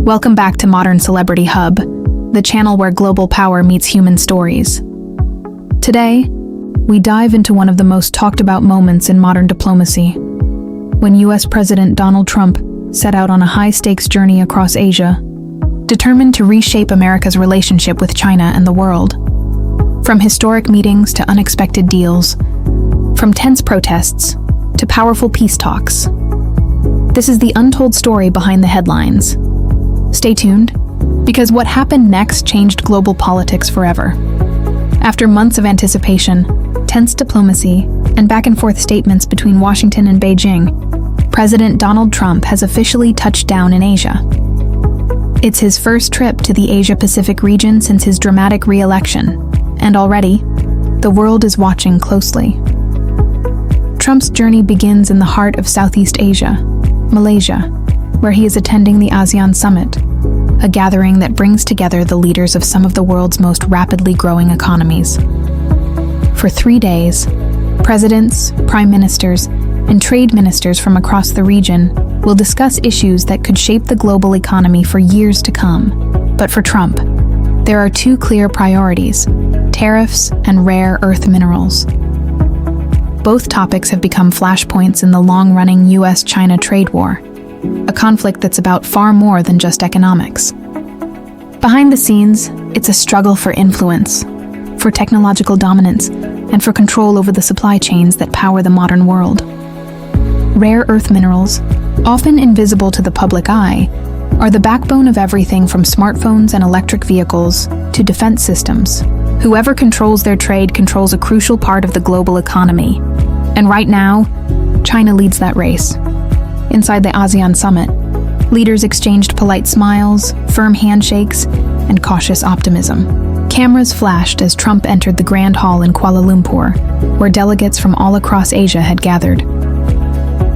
Welcome back to Modern Celebrity Hub, the channel where global power meets human stories. Today, we dive into one of the most talked about moments in modern diplomacy, when US President Donald Trump set out on a high-stakes journey across Asia, determined to reshape America's relationship with China and the world. From historic meetings to unexpected deals, from tense protests to powerful peace talks. This is the untold story behind the headlines. Stay tuned, because what happened next changed global politics forever. After months of anticipation, tense diplomacy, and back-and-forth statements between Washington and Beijing, President Donald Trump has officially touched down in Asia. It's his first trip to the Asia-Pacific region since his dramatic re-election, and already, the world is watching closely. Trump's journey begins in the heart of Southeast Asia, Malaysia, where he is attending the ASEAN Summit, a gathering that brings together the leaders of some of the world's most rapidly growing economies. For 3 days, presidents, prime ministers, and trade ministers from across the region will discuss issues that could shape the global economy for years to come. But for Trump, there are two clear priorities: tariffs and rare earth minerals. Both topics have become flashpoints in the long-running US-China trade war, a conflict that's about far more than just economics. Behind the scenes, it's a struggle for influence, for technological dominance, and for control over the supply chains that power the modern world. Rare earth minerals, often invisible to the public eye, are the backbone of everything from smartphones and electric vehicles to defense systems. Whoever controls their trade controls a crucial part of the global economy. And right now, China leads that race. Inside the ASEAN Summit, leaders exchanged polite smiles, firm handshakes, and cautious optimism. Cameras flashed as Trump entered the Grand Hall in Kuala Lumpur, where delegates from all across Asia had gathered.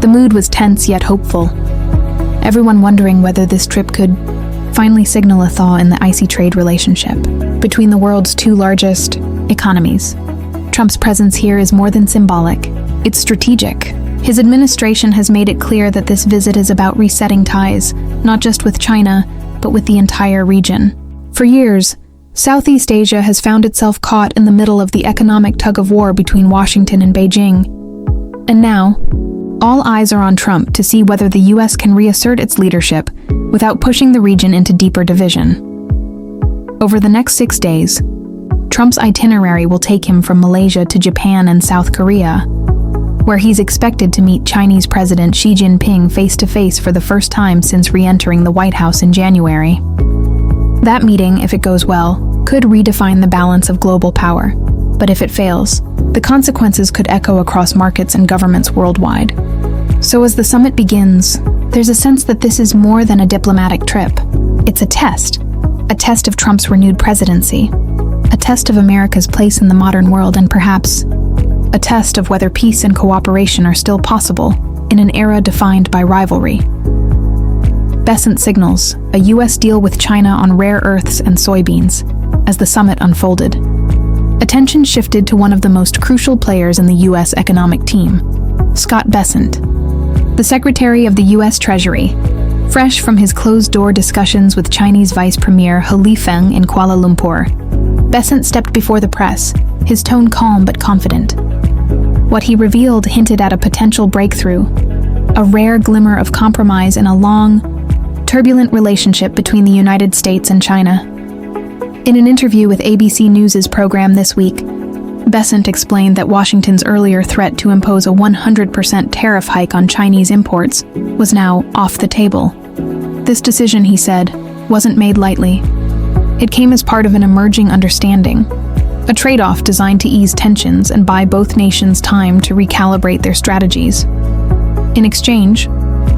The mood was tense yet hopeful, everyone wondering whether this trip could finally signal a thaw in the icy trade relationship between the world's two largest economies. Trump's presence here is more than symbolic, it's strategic. His administration has made it clear that this visit is about resetting ties, not just with China, but with the entire region. For years, Southeast Asia has found itself caught in the middle of the economic tug-of-war between Washington and Beijing. And now, all eyes are on Trump to see whether the US can reassert its leadership without pushing the region into deeper division. Over the next 6 days, Trump's itinerary will take him from Malaysia to Japan and South Korea, where he's expected to meet Chinese President Xi Jinping face-to-face for the first time since re-entering the White House in January. That meeting, if it goes well, could redefine the balance of global power. But if it fails, the consequences could echo across markets and governments worldwide. So as the summit begins, there's a sense that this is more than a diplomatic trip. It's a test of Trump's renewed presidency, a test of America's place in the modern world, and perhaps a test of whether peace and cooperation are still possible in an era defined by rivalry. Besant signals a US deal with China on rare earths and soybeans. As the summit unfolded, attention shifted to one of the most crucial players in the US economic team, Scott Bessent, the Secretary of the US Treasury. Fresh from his closed-door discussions with Chinese Vice Premier He Lifeng in Kuala Lumpur, Bessent stepped before the press, his tone calm but confident. What he revealed hinted at a potential breakthrough, a rare glimmer of compromise in a long, turbulent relationship between the United States and China. In an interview with ABC News' program This Week, Bessent explained that Washington's earlier threat to impose a 100% tariff hike on Chinese imports was now off the table. This decision, he said, wasn't made lightly. It came as part of an emerging understanding, a trade-off designed to ease tensions and buy both nations time to recalibrate their strategies. In exchange,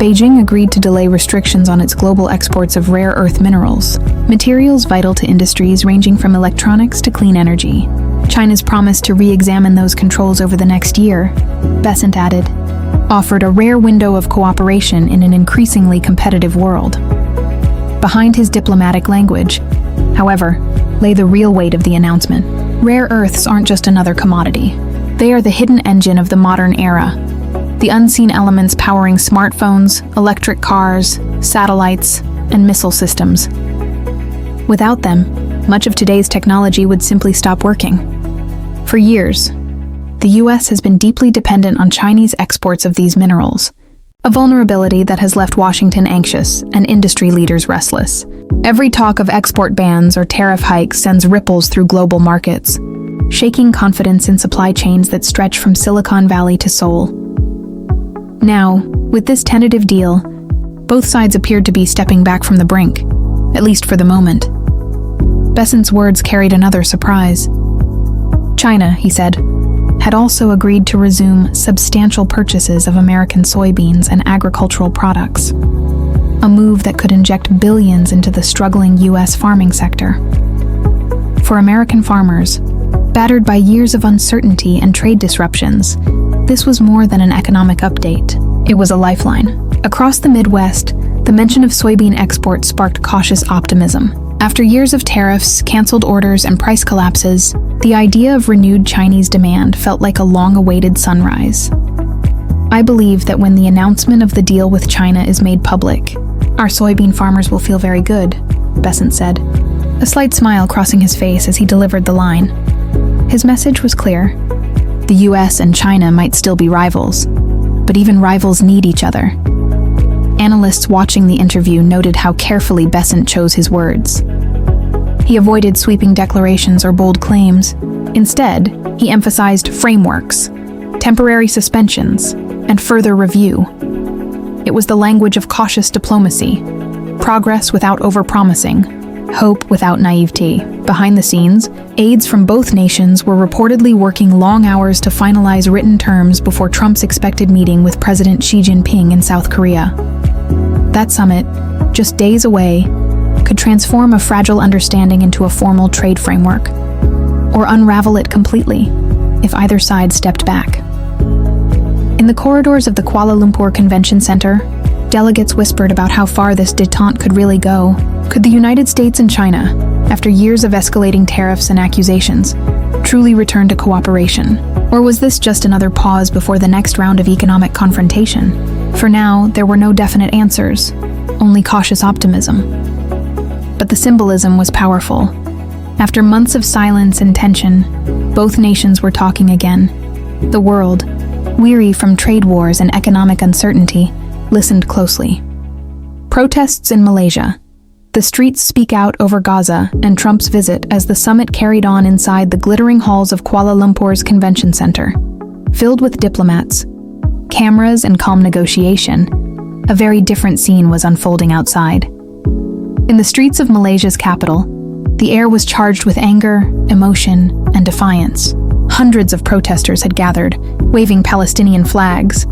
Beijing agreed to delay restrictions on its global exports of rare earth minerals, materials vital to industries ranging from electronics to clean energy. China's promise to re-examine those controls over the next year, Bessent added, offered a rare window of cooperation in an increasingly competitive world. Behind his diplomatic language, however, lay the real weight of the announcement. Rare earths aren't just another commodity. They are the hidden engine of the modern era, the unseen elements powering smartphones, electric cars, satellites, and missile systems. Without them, much of today's technology would simply stop working. For years, the US has been deeply dependent on Chinese exports of these minerals, a vulnerability that has left Washington anxious and industry leaders restless. Every talk of export bans or tariff hikes sends ripples through global markets, shaking confidence in supply chains that stretch from Silicon Valley to Seoul. Now, with this tentative deal, both sides appeared to be stepping back from the brink, at least for the moment. Besant's words carried another surprise. China, he said, had also agreed to resume substantial purchases of American soybeans and agricultural products, a move that could inject billions into the struggling U.S. farming sector. For American farmers, battered by years of uncertainty and trade disruptions, this was more than an economic update. It was a lifeline. Across the Midwest, the mention of soybean exports sparked cautious optimism. After years of tariffs, canceled orders, and price collapses, the idea of renewed Chinese demand felt like a long-awaited sunrise. I believe that when the announcement of the deal with China is made public, our soybean farmers will feel very good, Besant said, a slight smile crossing his face as he delivered the line. His message was clear. The US and China might still be rivals, but even rivals need each other. Analysts watching the interview noted how carefully Besant chose his words. He avoided sweeping declarations or bold claims. Instead, he emphasized frameworks, temporary suspensions, and further review. It was the language of cautious diplomacy, progress without overpromising, hope without naivety. Behind the scenes, aides from both nations were reportedly working long hours to finalize written terms before Trump's expected meeting with President Xi Jinping in South Korea. That summit, just days away, could transform a fragile understanding into a formal trade framework, or unravel it completely if either side stepped back. In the corridors of the Kuala Lumpur Convention Center, delegates whispered about how far this détente could really go. Could the United States and China, after years of escalating tariffs and accusations, truly return to cooperation? Or was this just another pause before the next round of economic confrontation? For now, there were no definite answers, only cautious optimism. But the symbolism was powerful. After months of silence and tension, both nations were talking again. The world, weary from trade wars and economic uncertainty, listened closely. Protests in Malaysia. The streets speak out over Gaza and Trump's visit as the summit carried on inside the glittering halls of Kuala Lumpur's convention center. Filled with diplomats, cameras, and calm negotiation, a very different scene was unfolding outside. In the streets of Malaysia's capital, the air was charged with anger, emotion, and defiance. Hundreds of protesters had gathered, waving Palestinian flags,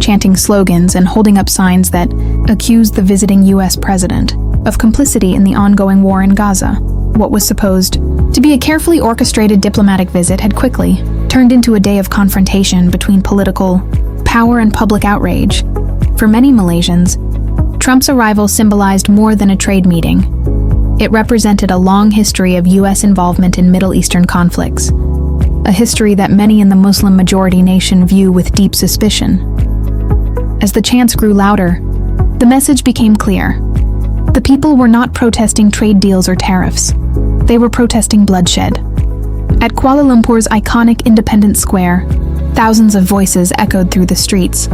chanting slogans and holding up signs that accused the visiting U.S. president of complicity in the ongoing war in Gaza. What was supposed to be a carefully orchestrated diplomatic visit had quickly turned into a day of confrontation between political power and public outrage. For many Malaysians, Trump's arrival symbolized more than a trade meeting. It represented a long history of U.S. involvement in Middle Eastern conflicts, a history that many in the Muslim-majority nation view with deep suspicion. As the chants grew louder, the message became clear. The people were not protesting trade deals or tariffs. They were protesting bloodshed. At Kuala Lumpur's iconic Independence Square, thousands of voices echoed through the streets.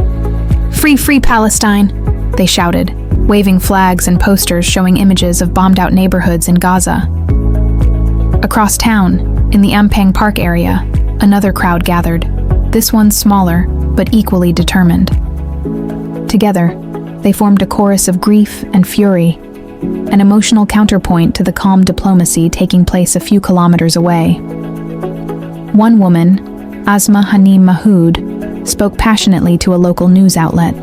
"Free, free Palestine," they shouted, waving flags and posters showing images of bombed-out neighborhoods in Gaza. Across town, in the Ampang Park area, another crowd gathered, this one smaller, but equally determined. Together, they formed a chorus of grief and fury, an emotional counterpoint to the calm diplomacy taking place a few kilometers away. One woman, Asma Hanim Mahood, spoke passionately to a local news outlet.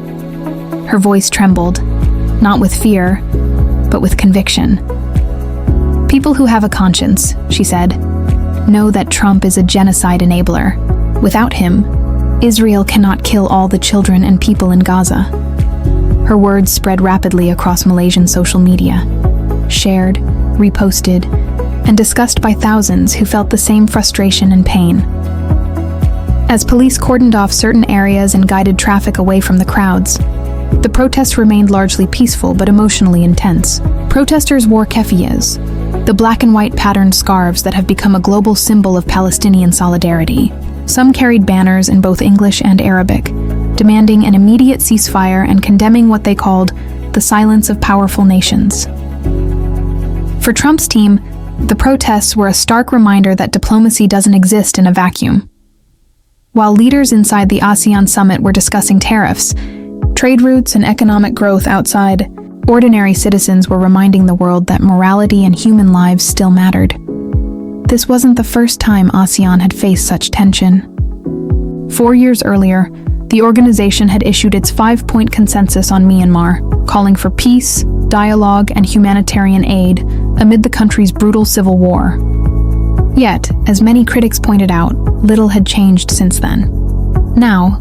Her voice trembled, not with fear, but with conviction. "People who have a conscience," she said, "know that Trump is a genocide enabler. Without him, Israel cannot kill all the children and people in Gaza." Her words spread rapidly across Malaysian social media, shared, reposted, and discussed by thousands who felt the same frustration and pain. As police cordoned off certain areas and guided traffic away from the crowds, The protests remained largely peaceful but emotionally intense. Protesters wore keffiyehs, the black and white patterned scarves that have become a global symbol of Palestinian solidarity. Some carried banners in both English and Arabic, demanding an immediate ceasefire and condemning what they called the silence of powerful nations. For Trump's team, the protests were a stark reminder that diplomacy doesn't exist in a vacuum. While leaders inside the ASEAN summit were discussing tariffs, trade routes, and economic growth outside, ordinary citizens were reminding the world that morality and human lives still mattered. This wasn't the first time ASEAN had faced such tension. 4 years earlier, the organization had issued its 5-point consensus on Myanmar, calling for peace, dialogue, and humanitarian aid amid the country's brutal civil war. Yet, as many critics pointed out, little had changed since then. Now,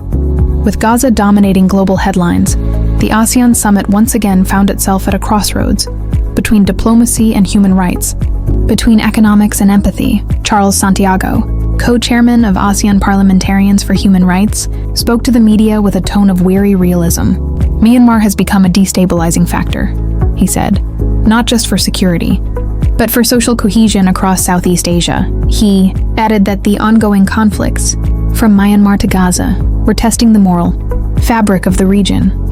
with Gaza dominating global headlines, the ASEAN summit once again found itself at a crossroads between diplomacy and human rights, between economics and empathy. Charles Santiago, co-chairman of ASEAN Parliamentarians for Human Rights, spoke to the media with a tone of weary realism. Myanmar has become a destabilizing factor, he said, not just for security, but for social cohesion across Southeast Asia. He added that the ongoing conflicts, from Myanmar to Gaza, were testing the moral fabric of the region.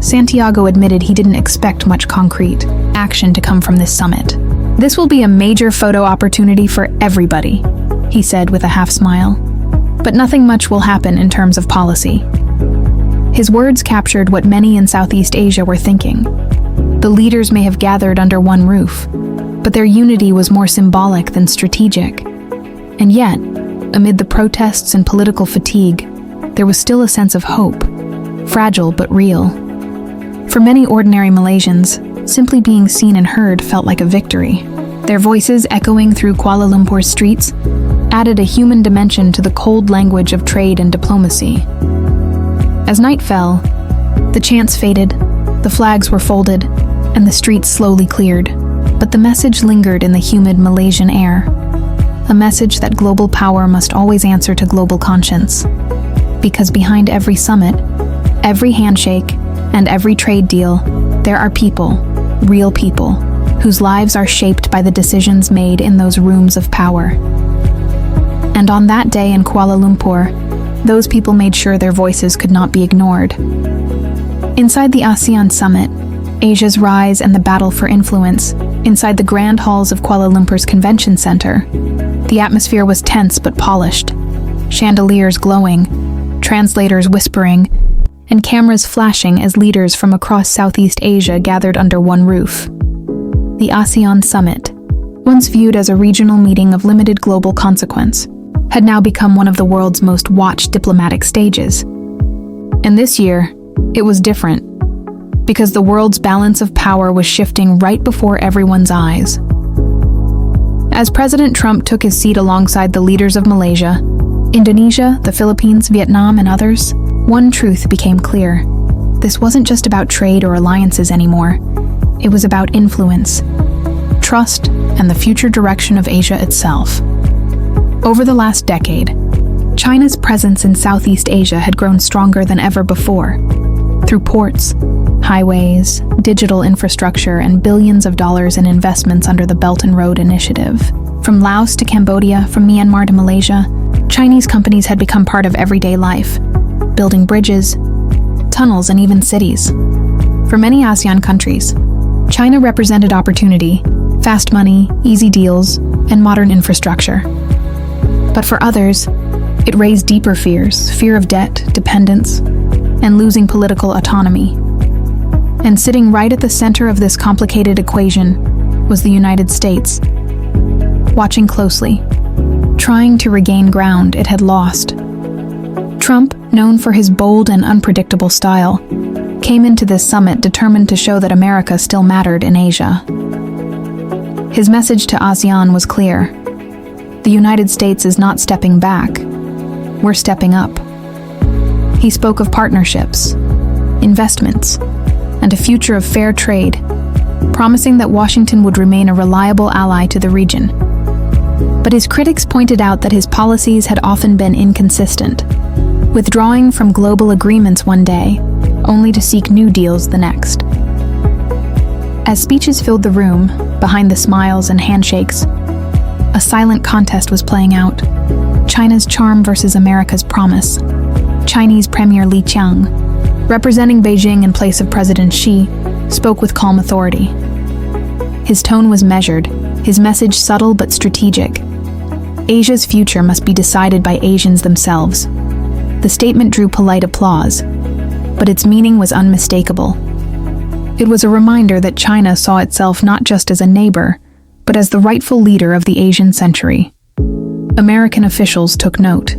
Santiago admitted he didn't expect much concrete action to come from this summit. "This will be a major photo opportunity for everybody," he said with a half smile. "But nothing much will happen in terms of policy." His words captured what many in Southeast Asia were thinking. The leaders may have gathered under one roof, but their unity was more symbolic than strategic. And yet, amid the protests and political fatigue, there was still a sense of hope, fragile but real. For many ordinary Malaysians, simply being seen and heard felt like a victory. Their voices echoing through Kuala Lumpur's streets added a human dimension to the cold language of trade and diplomacy. As night fell, the chants faded, the flags were folded, and the streets slowly cleared. But the message lingered in the humid Malaysian air, a message that global power must always answer to global conscience. Because behind every summit, every handshake, and every trade deal, there are people, real people, whose lives are shaped by the decisions made in those rooms of power. And on that day in Kuala Lumpur, those people made sure their voices could not be ignored. Inside the ASEAN summit, Asia's rise and the battle for influence, inside the grand halls of Kuala Lumpur's convention center, the atmosphere was tense but polished. Chandeliers glowing, translators whispering, and cameras flashing as leaders from across Southeast Asia gathered under one roof. The ASEAN summit, once viewed as a regional meeting of limited global consequence, had now become one of the world's most watched diplomatic stages. And this year, it was different, because the world's balance of power was shifting right before everyone's eyes. As President Trump took his seat alongside the leaders of Malaysia, Indonesia, the Philippines, Vietnam, and others, one truth became clear. This wasn't just about trade or alliances anymore. It was about influence, trust, and the future direction of Asia itself. Over the last decade, China's presence in Southeast Asia had grown stronger than ever before. Through ports, highways, digital infrastructure, and billions of dollars in investments under the Belt and Road Initiative. From Laos to Cambodia, from Myanmar to Malaysia, Chinese companies had become part of everyday life, building bridges, tunnels, and even cities. For many ASEAN countries, China represented opportunity, fast money, easy deals, and modern infrastructure. But for others, it raised deeper fears, fear of debt, dependence, and losing political autonomy. And sitting right at the center of this complicated equation was the United States, watching closely, trying to regain ground it had lost. Trump, known for his bold and unpredictable style, came into this summit determined to show that America still mattered in Asia. His message to ASEAN was clear. The United States is not stepping back. We're stepping up. He spoke of partnerships, investments, and a future of fair trade, promising that Washington would remain a reliable ally to the region. But his critics pointed out that his policies had often been inconsistent, withdrawing from global agreements one day, only to seek new deals the next. As speeches filled the room, behind the smiles and handshakes, a silent contest was playing out. China's charm versus America's promise. Chinese Premier Li Qiang, representing Beijing in place of President Xi, spoke with calm authority. His tone was measured, his message subtle but strategic. Asia's future must be decided by Asians themselves. The statement drew polite applause, but its meaning was unmistakable. It was a reminder that China saw itself not just as a neighbor, but as the rightful leader of the Asian century. American officials took note.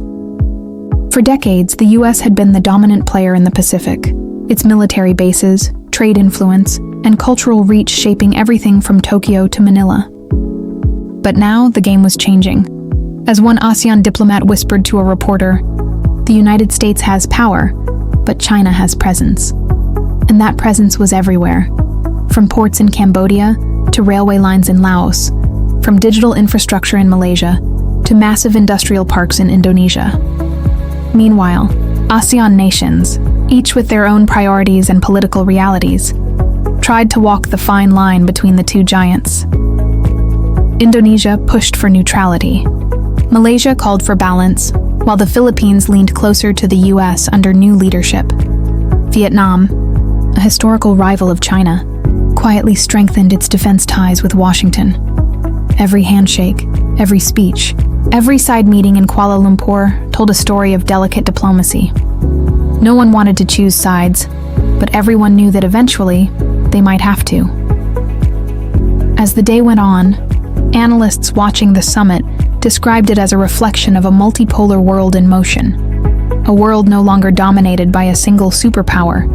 For decades, the U.S. had been the dominant player in the Pacific, its military bases, trade influence, and cultural reach shaping everything from Tokyo to Manila. But now, the game was changing. As one ASEAN diplomat whispered to a reporter, "The United States has power, but China has presence." And that presence was everywhere, from ports in Cambodia to railway lines in Laos, from digital infrastructure in Malaysia to massive industrial parks in Indonesia. Meanwhile, ASEAN nations, each with their own priorities and political realities, tried to walk the fine line between the two giants. Indonesia pushed for neutrality. Malaysia called for balance, while the Philippines leaned closer to the U.S. under new leadership. Vietnam, a historical rival of China, quietly strengthened its defense ties with Washington. Every handshake, every speech, every side meeting in Kuala Lumpur told a story of delicate diplomacy. No one wanted to choose sides, but everyone knew that eventually they might have to. As the day went on, analysts watching the summit described it as a reflection of a multipolar world in motion, a world no longer dominated by a single superpower,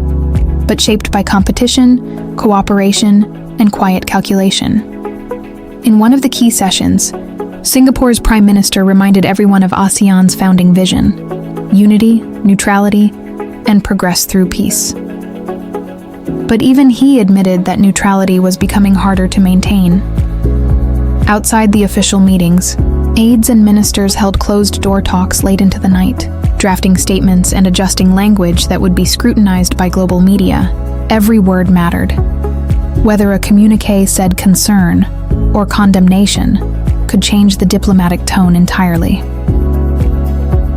but shaped by competition, cooperation, and quiet calculation. In one of the key sessions, Singapore's Prime Minister reminded everyone of ASEAN's founding vision: unity, neutrality, and progress through peace. But even he admitted that neutrality was becoming harder to maintain. Outside the official meetings, aides and ministers held closed-door talks late into the night, drafting statements and adjusting language that would be scrutinized by global media. Every word mattered. Whether a communiqué said concern or condemnation could change the diplomatic tone entirely.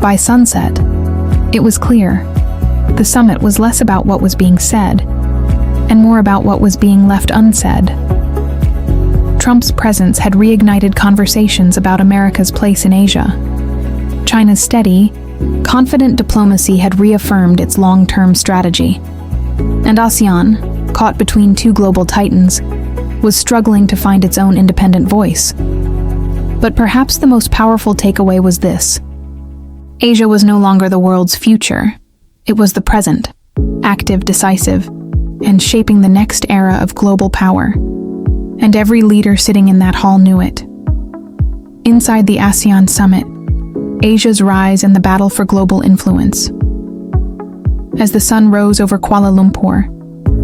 By sunset, it was clear. The summit was less about what was being said, and more about what was being left unsaid. Trump's presence had reignited conversations about America's place in Asia. China's steady, confident diplomacy had reaffirmed its long-term strategy. And ASEAN, caught between two global titans, was struggling to find its own independent voice. But perhaps the most powerful takeaway was this: Asia was no longer the world's future. It was the present, active, decisive, and shaping the next era of global power. And every leader sitting in that hall knew it. Inside the ASEAN summit, Asia's rise and the battle for global influence. As the sun rose over Kuala Lumpur,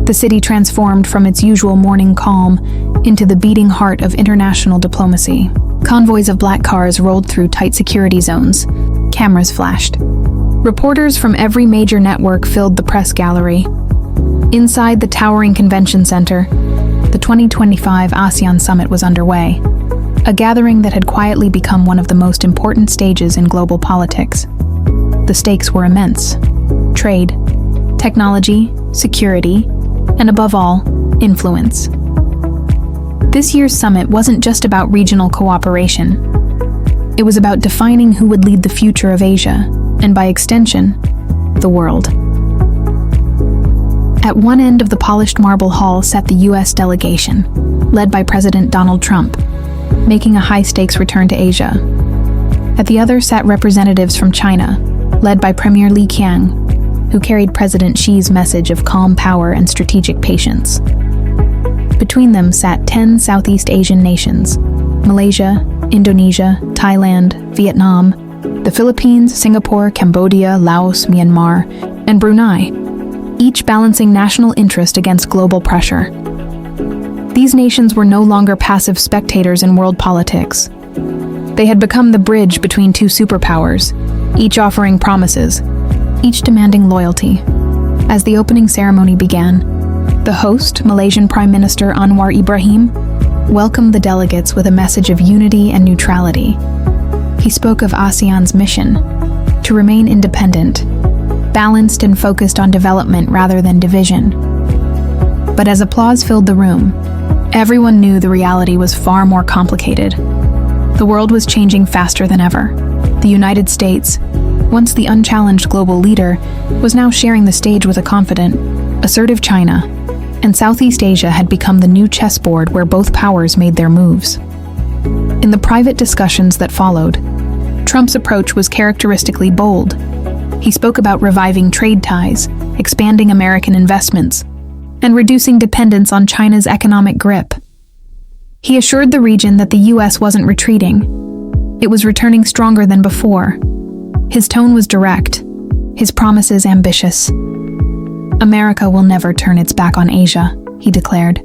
the city transformed from its usual morning calm into the beating heart of international diplomacy. Convoys of black cars rolled through tight security zones. Cameras flashed. Reporters from every major network filled the press gallery. Inside the towering convention center, the 2025 ASEAN Summit was underway, a gathering that had quietly become one of the most important stages in global politics. The stakes were immense: trade, technology, security, and above all, influence. This year's summit wasn't just about regional cooperation. It was about defining who would lead the future of Asia, and by extension, the world. At one end of the polished marble hall sat the U.S. delegation, led by President Donald Trump, making a high-stakes return to Asia. At the other sat representatives from China, led by Premier Li Qiang, who carried President Xi's message of calm power and strategic patience. Between them sat 10 Southeast Asian nations: Malaysia, Indonesia, Thailand, Vietnam, the Philippines, Singapore, Cambodia, Laos, Myanmar, and Brunei, each balancing national interest against global pressure. These nations were no longer passive spectators in world politics. They had become the bridge between two superpowers, each offering promises, each demanding loyalty. As the opening ceremony began, the host, Malaysian Prime Minister Anwar Ibrahim, welcomed the delegates with a message of unity and neutrality. He spoke of ASEAN's mission to remain independent, balanced and focused on development rather than division. But as applause filled the room, everyone knew the reality was far more complicated. The world was changing faster than ever. The United States, once the unchallenged global leader, was now sharing the stage with a confident, assertive China, and Southeast Asia had become the new chessboard where both powers made their moves. In the private discussions that followed, Trump's approach was characteristically bold. He spoke about reviving trade ties, expanding American investments, and reducing dependence on China's economic grip. He assured the region that the U.S. wasn't retreating. It was returning stronger than before. His tone was direct, his promises ambitious. America will never turn its back on Asia, he declared.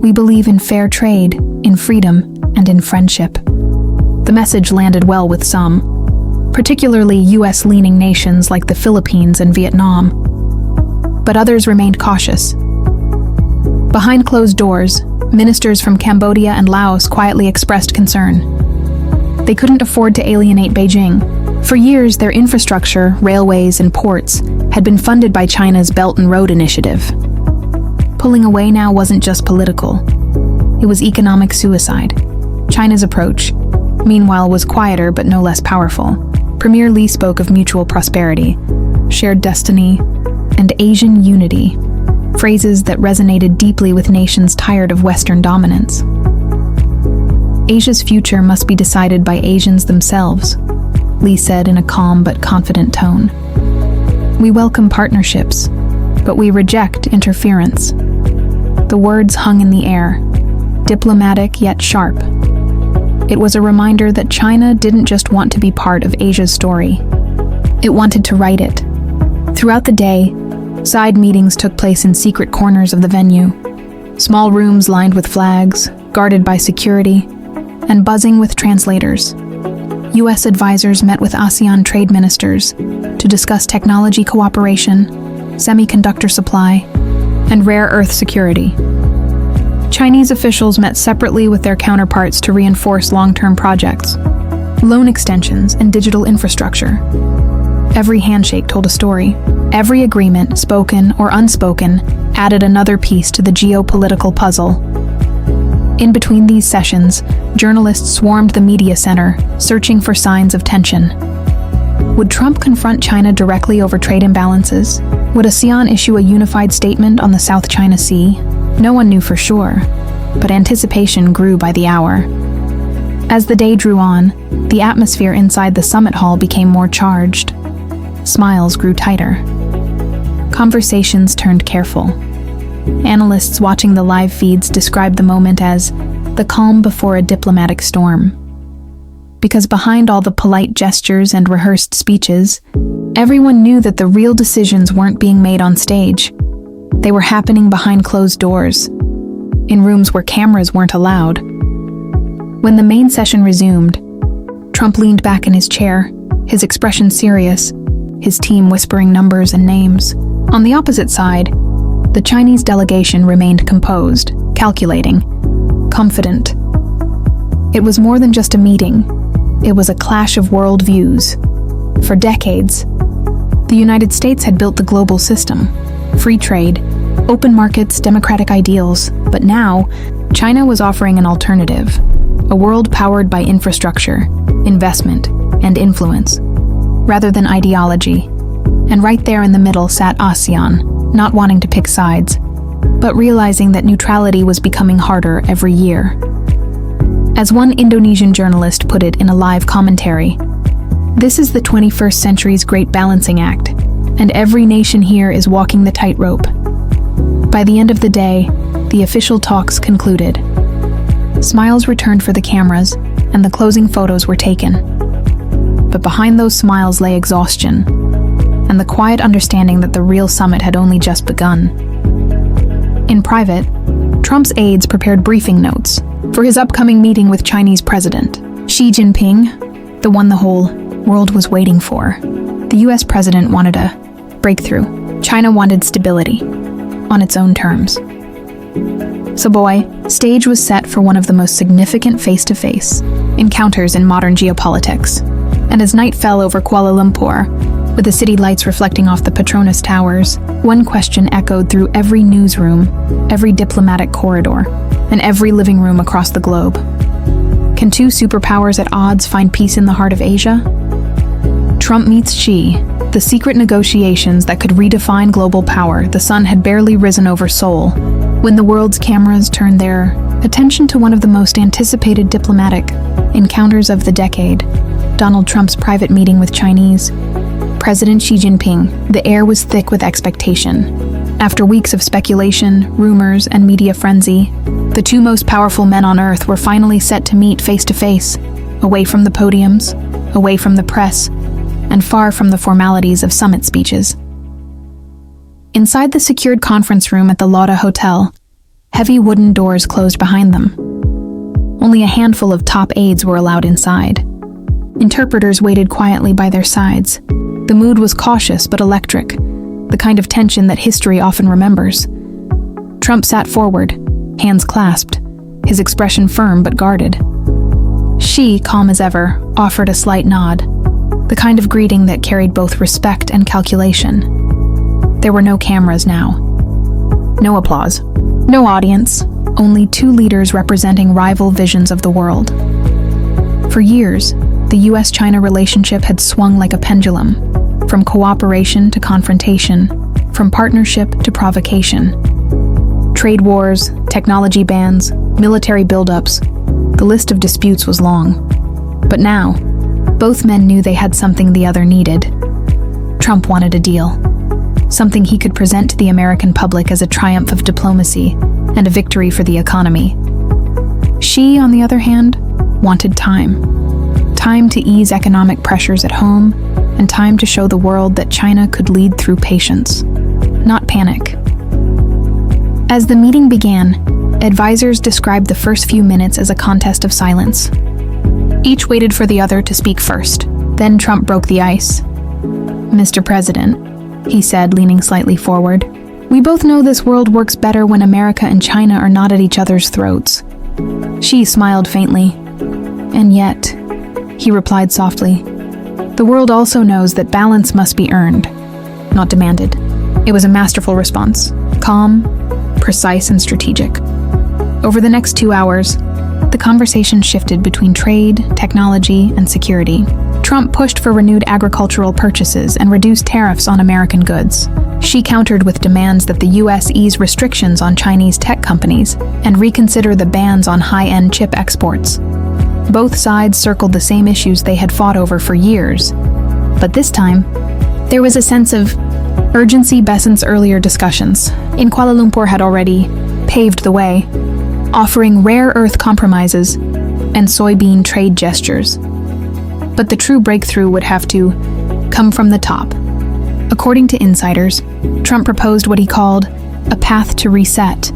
We believe in fair trade, in freedom, and in friendship. The message landed well with some, particularly U.S.-leaning nations like the Philippines and Vietnam. But others remained cautious. Behind closed doors, ministers from Cambodia and Laos quietly expressed concern. They couldn't afford to alienate Beijing. For years, their infrastructure, railways, and ports had been funded by China's Belt and Road Initiative. Pulling away now wasn't just political. It was economic suicide. China's approach, meanwhile, was quieter but no less powerful. Premier Li spoke of mutual prosperity, shared destiny, and Asian unity, phrases that resonated deeply with nations tired of Western dominance. Asia's future must be decided by Asians themselves, Li said in a calm but confident tone. We welcome partnerships, but we reject interference. The words hung in the air, diplomatic yet sharp. It was a reminder that China didn't just want to be part of Asia's story. It wanted to write it. Throughout the day, side meetings took place in secret corners of the venue. Small rooms lined with flags, guarded by security, and buzzing with translators. U.S. advisors met with ASEAN trade ministers to discuss technology cooperation, semiconductor supply, and rare earth security. Chinese officials met separately with their counterparts to reinforce long-term projects, loan extensions, and digital infrastructure. Every handshake told a story. Every agreement, spoken or unspoken, added another piece to the geopolitical puzzle. In between these sessions, journalists swarmed the media center, searching for signs of tension. Would Trump confront China directly over trade imbalances? Would ASEAN issue a unified statement on the South China Sea? No one knew for sure, but anticipation grew by the hour. As the day drew on, the atmosphere inside the summit hall became more charged. Smiles grew tighter. Conversations turned careful. Analysts watching the live feeds described the moment as the calm before a diplomatic storm. Because behind all the polite gestures and rehearsed speeches, everyone knew that the real decisions weren't being made on stage. They were happening behind closed doors, in rooms where cameras weren't allowed. When the main session resumed, Trump leaned back in his chair, his expression serious, his team whispering numbers and names. On the opposite side, the Chinese delegation remained composed, calculating, confident. It was more than just a meeting. It was a clash of worldviews. For decades, the United States had built the global system, free trade, open markets, democratic ideals, but now, China was offering an alternative, a world powered by infrastructure, investment, and influence, rather than ideology. And right there in the middle sat ASEAN, not wanting to pick sides, but realizing that neutrality was becoming harder every year. As one Indonesian journalist put it in a live commentary, this is the 21st century's great balancing act, and every nation here is walking the tightrope. By the end of the day, the official talks concluded. Smiles returned for the cameras, and the closing photos were taken. But behind those smiles lay exhaustion, and the quiet understanding that the real summit had only just begun. In private, Trump's aides prepared briefing notes for his upcoming meeting with Chinese President Xi Jinping, the one the whole world was waiting for. The U.S. president wanted a breakthrough. China wanted stability, on its own terms. So stage was set for one of the most significant face-to-face encounters in modern geopolitics. And as night fell over Kuala Lumpur, with the city lights reflecting off the Petronas Towers, one question echoed through every newsroom, every diplomatic corridor, and every living room across the globe. Can two superpowers at odds find peace in the heart of Asia? Trump meets Xi, the secret negotiations that could redefine global power. The sun had barely risen over Seoul when the world's cameras turned their attention to one of the most anticipated diplomatic encounters of the decade, Donald Trump's private meeting with Chinese President Xi Jinping. The air was thick with expectation. After weeks of speculation, rumors, and media frenzy, the two most powerful men on Earth were finally set to meet face to face, away from the podiums, away from the press, and far from the formalities of summit speeches. Inside the secured conference room at the Lauda Hotel, heavy wooden doors closed behind them. Only a handful of top aides were allowed inside. Interpreters waited quietly by their sides. The mood was cautious but electric, the kind of tension that history often remembers. Trump sat forward, hands clasped, his expression firm but guarded. Xi, calm as ever, offered a slight nod, the kind of greeting that carried both respect and calculation. There were no cameras now. No applause. No audience. Only two leaders representing rival visions of the world. For years, the US-China relationship had swung like a pendulum, from cooperation to confrontation, from partnership to provocation. Trade wars, technology bans, military buildups, the list of disputes was long. But now, both men knew they had something the other needed. Trump wanted a deal, something he could present to the American public as a triumph of diplomacy and a victory for the economy. Xi, on the other hand, wanted time. Time to ease economic pressures at home, and time to show the world that China could lead through patience, not panic. As the meeting began, advisors described the first few minutes as a contest of silence. Each waited for the other to speak first. Then Trump broke the ice. "Mr. President," he said, leaning slightly forward, "we both know this world works better when America and China are not at each other's throats." Xi smiled faintly. "And yet," he replied softly, "the world also knows that balance must be earned, not demanded." It was a masterful response, calm, precise, and strategic. Over the next 2 hours, the conversation shifted between trade, technology, and security. Trump pushed for renewed agricultural purchases and reduced tariffs on American goods. Xi countered with demands that the US ease restrictions on Chinese tech companies and reconsider the bans on high-end chip exports. Both sides circled the same issues they had fought over for years. But this time, there was a sense of urgency. Besant's earlier discussions in Kuala Lumpur had already paved the way, offering rare earth compromises and soybean trade gestures. But the true breakthrough would have to come from the top. According to insiders, Trump proposed what he called a path to reset,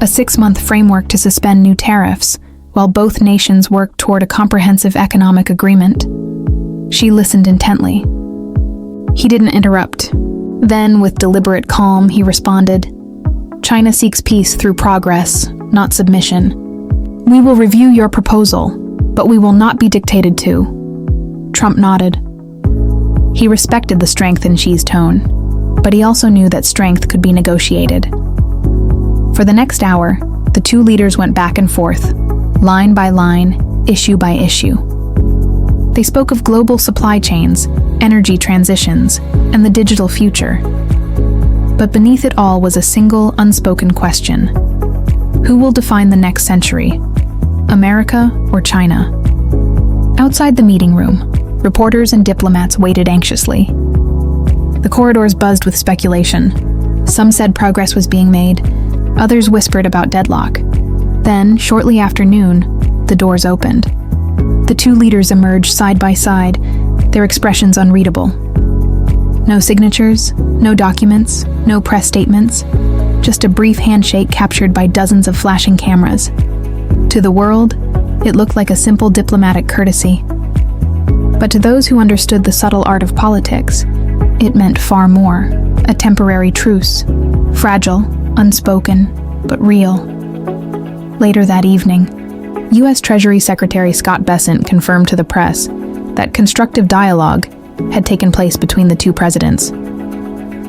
a 6-month framework to suspend new tariffs while both nations worked toward a comprehensive economic agreement. Xi listened intently. He didn't interrupt. Then, with deliberate calm, he responded, "China seeks peace through progress, not submission. We will review your proposal, but we will not be dictated to." Trump nodded. He respected the strength in Xi's tone, but he also knew that strength could be negotiated. For the next hour, the two leaders went back and forth, line by line, issue by issue. They spoke of global supply chains, energy transitions, and the digital future. But beneath it all was a single, unspoken question. Who will define the next century? America or China? Outside the meeting room, reporters and diplomats waited anxiously. The corridors buzzed with speculation. Some said progress was being made, others whispered about deadlock. Then, shortly after noon, the doors opened. The two leaders emerged side by side, their expressions unreadable. No signatures, no documents, no press statements, just a brief handshake captured by dozens of flashing cameras. To the world, it looked like a simple diplomatic courtesy. But to those who understood the subtle art of politics, it meant far more, A temporary truce, fragile, unspoken, but real. Later that evening, U.S. Treasury Secretary Scott Bessent confirmed to the press that constructive dialogue had taken place between the two presidents.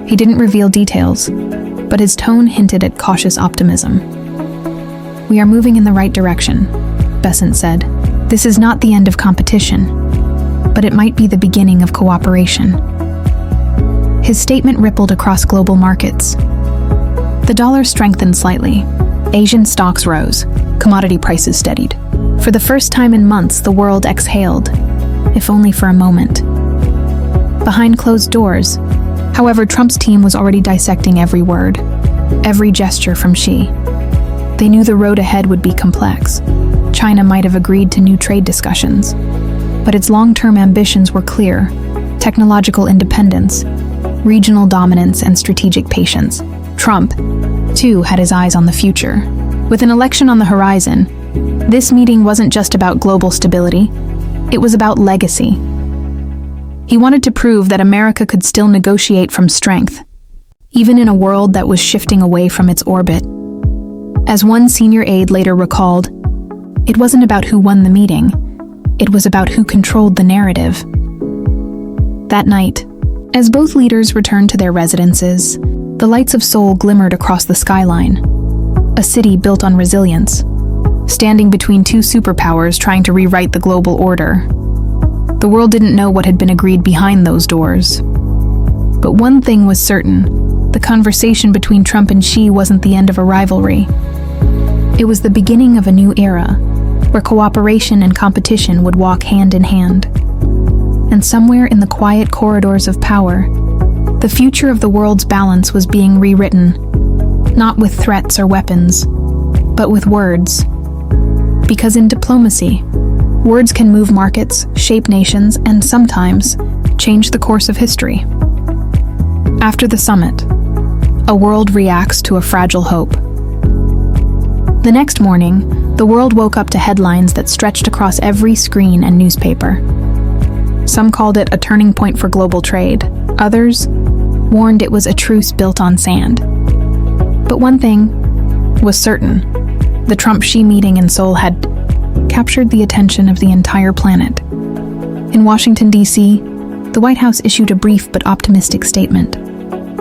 He didn't reveal details, but his tone hinted at cautious optimism. "We are moving in the right direction," Bessent said. "This is not the end of competition, but it might be the beginning of cooperation." His statement rippled across global markets. The dollar strengthened slightly. Asian stocks rose. Commodity prices steadied. For the first time in months, the world exhaled, if only for a moment. Behind closed doors, however, Trump's team was already dissecting every word, every gesture from Xi. They knew the road ahead would be complex. China might have agreed to new trade discussions, but its long-term ambitions were clear: technological independence, regional dominance, and strategic patience. Trump, too, had his eyes on the future. With an election on the horizon, this meeting wasn't just about global stability, it was about legacy. He wanted to prove that America could still negotiate from strength, even in a world that was shifting away from its orbit. As one senior aide later recalled, it wasn't about who won the meeting, it was about who controlled the narrative. That night, as both leaders returned to their residences, the lights of Seoul glimmered across the skyline, a city built on resilience, standing between two superpowers trying to rewrite the global order. The world didn't know what had been agreed behind those doors. But one thing was certain: the conversation between Trump and Xi wasn't the end of a rivalry. It was the beginning of a new era, where cooperation and competition would walk hand in hand. And somewhere in the quiet corridors of power, the future of the world's balance was being rewritten, not with threats or weapons, but with words. Because in diplomacy, words can move markets, shape nations, and sometimes change the course of history. After the summit, a world reacts to a fragile hope. The next morning, the world woke up to headlines that stretched across every screen and newspaper. Some called it a turning point for global trade. Others warned it was a truce built on sand. But one thing was certain: the Trump-Xi meeting in Seoul had captured the attention of the entire planet. In Washington, D.C., the White House issued a brief but optimistic statement,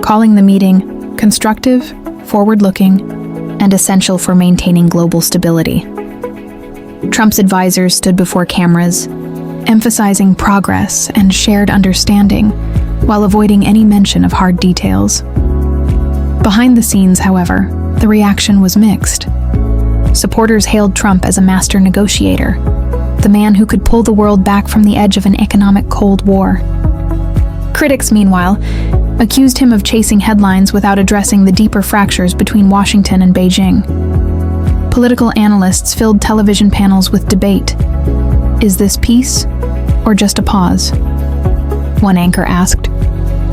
calling the meeting constructive, forward-looking, and essential for maintaining global stability. Trump's advisors stood before cameras, emphasizing progress and shared understanding, while avoiding any mention of hard details. Behind the scenes, however, the reaction was mixed. Supporters hailed Trump as a master negotiator, the man who could pull the world back from the edge of an economic Cold War. Critics, meanwhile, accused him of chasing headlines without addressing the deeper fractures between Washington and Beijing. Political analysts filled television panels with debate. Is this peace, or just a pause? One anchor asked.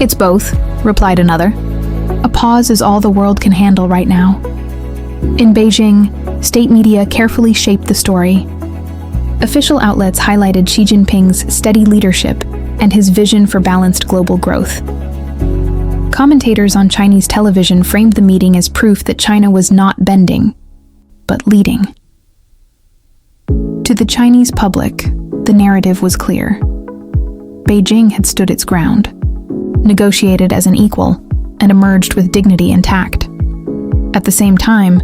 It's both, replied another. A pause is all the world can handle right now. In Beijing, state media carefully shaped the story. Official outlets highlighted Xi Jinping's steady leadership and his vision for balanced global growth. Commentators on Chinese television framed the meeting as proof that China was not bending, but leading. To the Chinese public, the narrative was clear. Beijing had stood its ground, negotiated as an equal, and emerged with dignity intact. At the same time,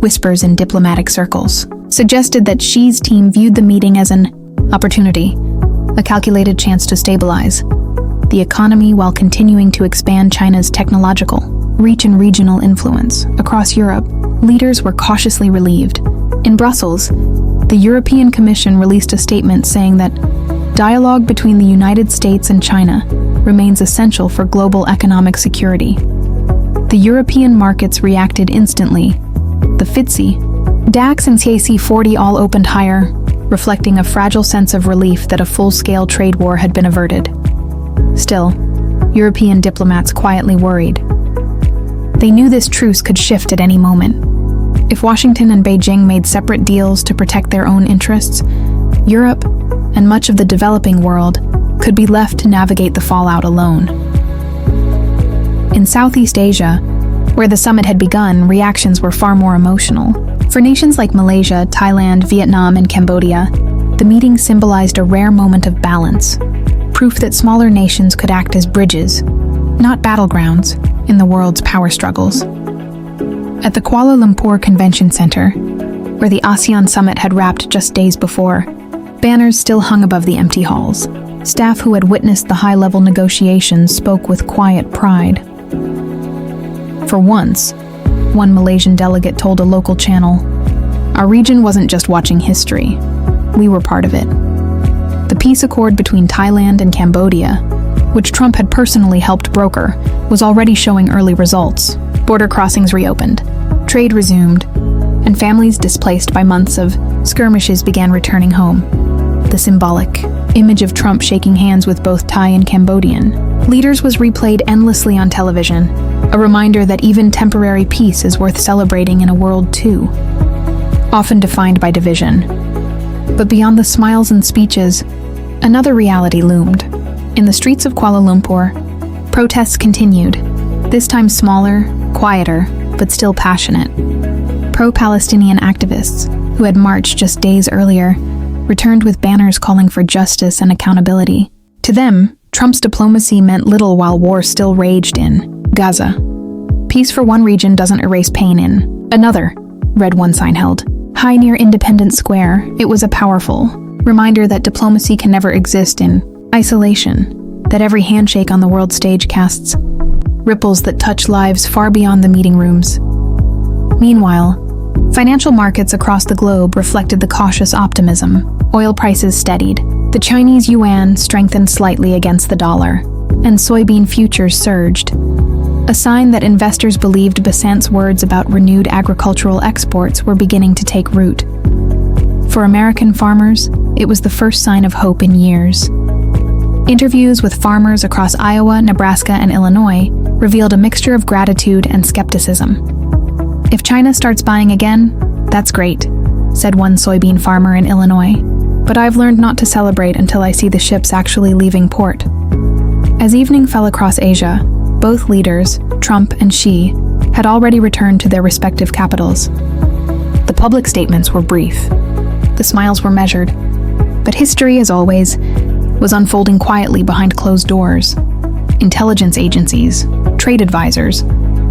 whispers in diplomatic circles suggested that Xi's team viewed the meeting as an opportunity, a calculated chance to stabilize the economy while continuing to expand China's technological reach and regional influence. Across Europe, leaders were cautiously relieved. In Brussels, the European Commission released a statement saying that dialogue between the United States and China remains essential for global economic security. The European markets reacted instantly. The FTSE, DAX and CAC 40 all opened higher, reflecting a fragile sense of relief that a full-scale trade war had been averted. Still, European diplomats quietly worried. They knew this truce could shift at any moment. If Washington and Beijing made separate deals to protect their own interests, Europe, and much of the developing world, could be left to navigate the fallout alone. In Southeast Asia, where the summit had begun, reactions were far more emotional. For nations like Malaysia, Thailand, Vietnam, and Cambodia, the meeting symbolized a rare moment of balance, proof that smaller nations could act as bridges, not battlegrounds, in the world's power struggles. At the Kuala Lumpur Convention Center, where the ASEAN summit had wrapped just days before, banners still hung above the empty halls. Staff who had witnessed the high-level negotiations spoke with quiet pride. For once, one Malaysian delegate told a local channel, "Our region wasn't just watching history. We were part of it." The peace accord between Thailand and Cambodia, which Trump had personally helped broker, was already showing early results. Border crossings reopened, trade resumed, and families displaced by months of skirmishes began returning home. The symbolic image of Trump shaking hands with both Thai and Cambodian leaders was replayed endlessly on television, a reminder that even temporary peace is worth celebrating in a world too often defined by division. But beyond the smiles and speeches, another reality loomed. In the streets of Kuala Lumpur, protests continued, this time smaller, quieter, but still passionate. Pro-Palestinian activists, who had marched just days earlier, returned with banners calling for justice and accountability. To them, Trump's diplomacy meant little while war still raged in Gaza. Peace for one region doesn't erase pain in another, read one sign held. High near Independence Square, it was a powerful reminder that diplomacy can never exist in isolation, that every handshake on the world stage casts ripples that touch lives far beyond the meeting rooms. Meanwhile, financial markets across the globe reflected the cautious optimism. Oil prices steadied. The Chinese yuan strengthened slightly against the dollar, and soybean futures surged, a sign that investors believed Besant's words about renewed agricultural exports were beginning to take root. For American farmers, it was the first sign of hope in years. Interviews with farmers across Iowa, Nebraska, and Illinois revealed a mixture of gratitude and skepticism. "If China starts buying again, that's great," said one soybean farmer in Illinois. "But I've learned not to celebrate until I see the ships actually leaving port." As evening fell across Asia, both leaders, Trump and Xi, had already returned to their respective capitals. The public statements were brief. The smiles were measured. But history, as always, was unfolding quietly behind closed doors. Intelligence agencies, trade advisors,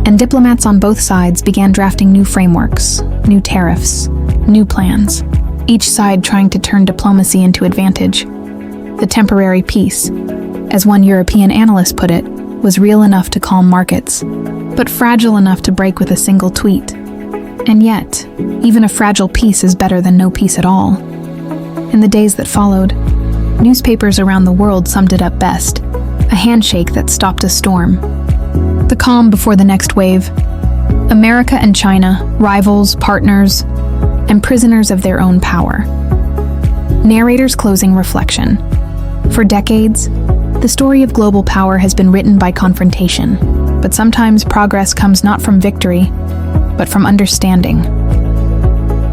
and diplomats on both sides began drafting new frameworks, new tariffs, new plans, each side trying to turn diplomacy into advantage. The temporary peace, as one European analyst put it, was real enough to calm markets, but fragile enough to break with a single tweet. And yet, even a fragile peace is better than no peace at all. In the days that followed, newspapers around the world summed it up best: a handshake that stopped a storm. The calm before the next wave. America and China, rivals, partners, and prisoners of their own power. Narrator's closing reflection. For decades, the story of global power has been written by confrontation, but sometimes progress comes not from victory, but from understanding.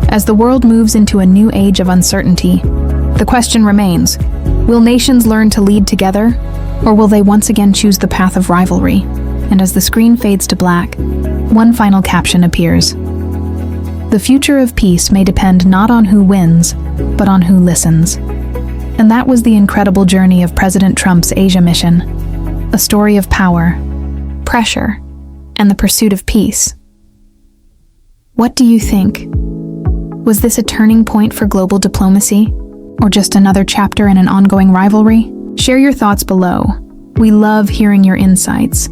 As the world moves into a new age of uncertainty, the question remains, will nations learn to lead together, or will they once again choose the path of rivalry? And as the screen fades to black, one final caption appears. The future of peace may depend not on who wins, but on who listens. And that was the incredible journey of President Trump's Asia mission, a story of power, pressure, and the pursuit of peace. What do you think? Was this a turning point for global diplomacy, or just another chapter in an ongoing rivalry? Share your thoughts below. We love hearing your insights.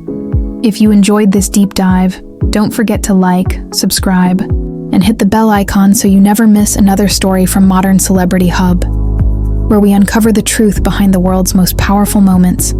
If you enjoyed this deep dive, don't forget to like, subscribe, and hit the bell icon so you never miss another story from Modern Celebrity Hub, where we uncover the truth behind the world's most powerful moments.